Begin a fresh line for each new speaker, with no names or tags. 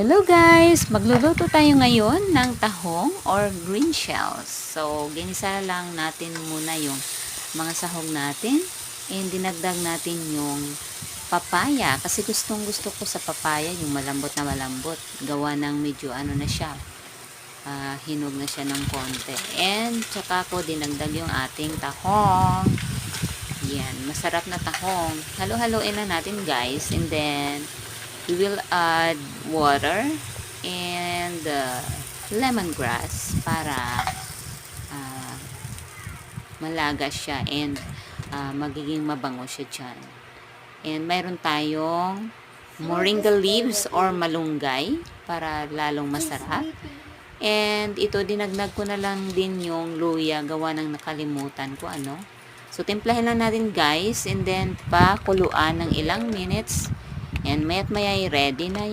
Hello guys! Magluluto tayo ngayon ng tahong or green shells. So, ginisa lang natin muna yung mga sahog natin and dinagdag natin yung papaya. Kasi gustong gusto ko sa papaya yung malambot na malambot. Gawa ng medyo ano na siya. Hinog na siya ng konti. And tsaka ko dinagdag yung ating tahong. Yan, masarap na tahong. Halo-haloin na natin guys. And then, we will add water and lemongrass para malaga siya and magiging mabango siya dyan. And mayroon tayong moringa leaves or malunggay para lalong masarap. And ito, dinagdag ko na lang din yung luya, gawa ng nakalimutan ko ano. So, timplahin lang natin guys and then pakuluan ng ilang minutes. And maya't maya ready na yung